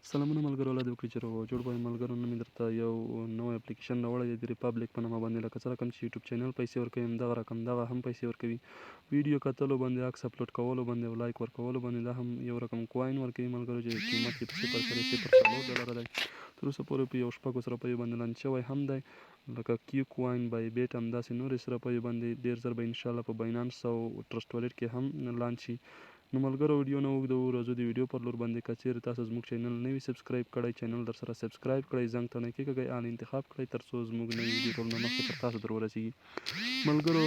سلامونه ملګرو، الله دې وکړي چې روغ او جوړ وای. ملګرو نن مې درته یو نوی اپلیکیشن راوړی دی د ریپابلیک په نامه باندې. لکه څه رقم چې یوټیوب چینل پیسې ورکوي همدغه رقم دغه هم پیسې ورکوي. ویډیو کتلو باندې، عکس اپلوډ کولو باندې او لایک ورکولو باندې دا هم یو رقم کوین ورکوي ملګرو، چې قیمت یې په 0.04 دی. تر اوسه پورې په یو 600 روپیو باندې لانچ شوی هم دی. لکه کیو کوین، بای بیټ، همداسې نورې روپیو باندې ډېر زر به انشاءالله په باینانس او ټرسټ والټ کې هم لانچ شي. نو ملګرو ویډیو نه اوږدوو، راځو د ویډیو پر لور باندې. که چیرې تاسو زموږ چینل نه وي سبسکرایب کړی، چینل در سره سبسکرایب کړئ، زنګ ته نه کېږئ، آل انتخاب کړئ تر څو زموږ نوې ویډیو ټول نه مخکې تر تاسو در ورسېږي. ملګرو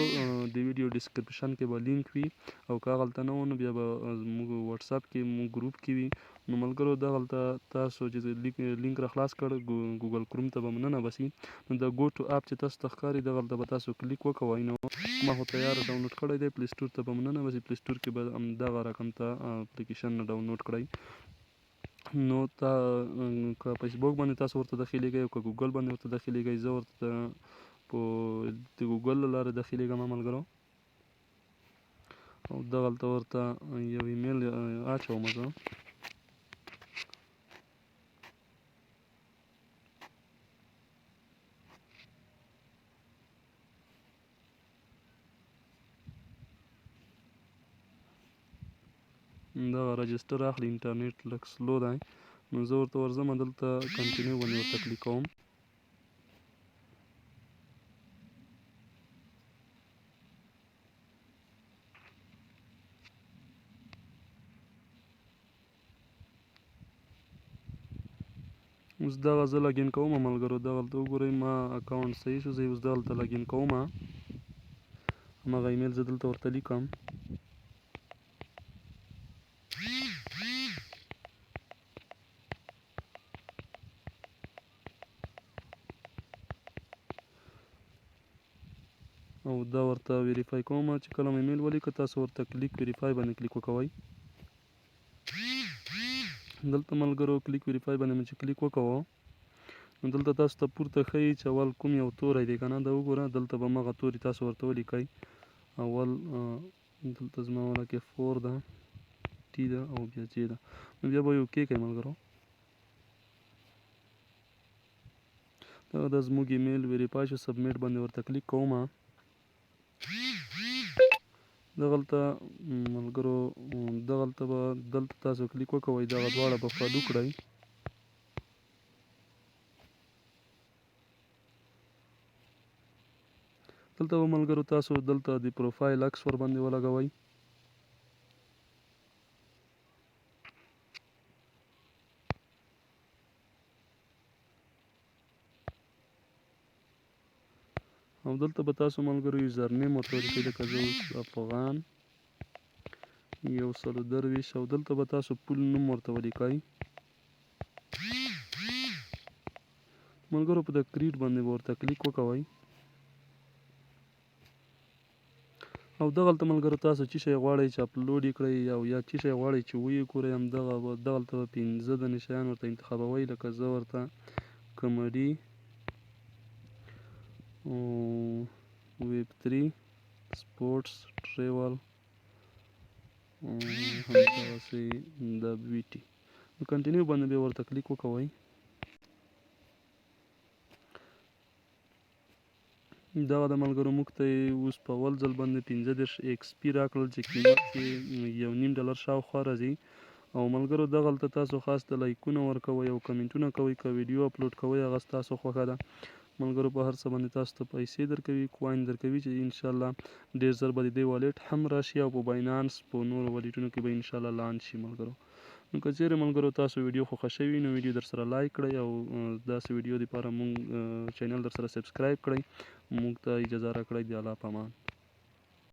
د ویډیو ډسکرپشن کې به لینک وي او که هغلته نه و نو بیا به زموږ واتساپ کې مونږ ګروپ کې وي. نو ملګرو دغلته تاسو چې لینک را خلاص کړ ګوګل کروم ته به مو ننباسي، نو د ګو ټو اپ چې تاسو ته ښکاري دغلته به تاسو کلیک وکوئ. نو ما خو تیار ډاونلوډ کړی دی، پلی سټور ته به مو ننباسي. پلی سټور کې به همدغه رقم ته اپلیکیشن ډاونلوډ کړئ. نو که فیسبوک باندې تاسو ورته داخلېږئ او که ګوګل باندې ورته داخلېږئ، زه ورته په د ګوګل له لارې داخلېږم ملګرو، او دغلته ورته یو ایمیل اچوم زه. دغه رجسټر اخلي، انټرنیټ لږ سلو دی. نو زه ورته ورځم، دلته کنټینیو باندې ورته کلیک کوم. اوس دغه زه لاګین کوم ملګرو، دغلته وګورئ ما اکاونټ صحیح شو. زه اوس دغلته لاګین کوم، همغه ایمیل زه دلته ورته لیکم. او دا ورته ویریفای کوم. چې کله مې ایمیل ولیکه تاسو ورته کلیک ویریفای باندې کلیک وکوئ. دلته ملګرو کلیک ویریفای باندې مې چې کلیک وکوو، نو دلته تاسو ته پورته ښیي چې اول کوم یو توری دی که نه، دا وګوره دلته به مغه توري تاسو ورته ولیکئ. اول دلته زما والا کې 4 ده، ټي ده او بیا جې ده. نو بیا به یې اوکې کړئ ملګرو. دغه د زموږ ایمیل ویریفای شو، سبمیټ باندې ورته کلیک کوم. دغلته ملګرو دغلته به دلته تاسو کلیک وکوئ، دغه دواړه به فالو کړئ. دلته به ملګرو تاسو دلته د پروفایل عکس ور باندې ولګوئ. او دلته به تاسو ملګرو یوزر نیم ورته ولیکئ، لکه زه اوس افغان 130 او دلته به تاسو پول نوم ورته ولیکئ ملګرو. په د کریټ باندې به ورته کلیک وکوئ. او دغلته ملګرو تاسو چې شی غواړئ چې اپلوډ یې کړئ او یا چې شی غواړئ چې ویې ګورئ، همدغه دغلته به 15 دانې شیان ورته انتخابوئ. لکه زه ورته کمډي، ویب 3، سپورټس، ټریول، همدغسې د بیوټي. نو کنټینیو باندې بیا ورته کلیک وکوئ. دغه د ملګرو موږ ته یې اوس په اول ځل باندې 15 XP راکړل چې قیمت یې $1.5 شاوخوا راځي. او ملګرو دغلته تاسو خاص د لایکونه ورکوئ او کمنټونه کوئ. که ویډیو اپلوډ کوئ هغه ستاسو خوښه ده ملګرو. په هر څه باندې تاسو ته پیسې درکوي، کوین درکوي، چې انشاءالله ډېر زر به د دې والټ هم راشي او په باینانس په نورو والټونو کې به انشاءالله لانچ شي ملګرو. نو که چیرې ملګرو تاسو ویډیو خوښه شوي نو ویډیو در سره لایک کړئ او داسې ویډیو دپاره مونږ چینل در سره سبسکرایب کړئ. موږ ته اجازه راکړئ. د الله په امان.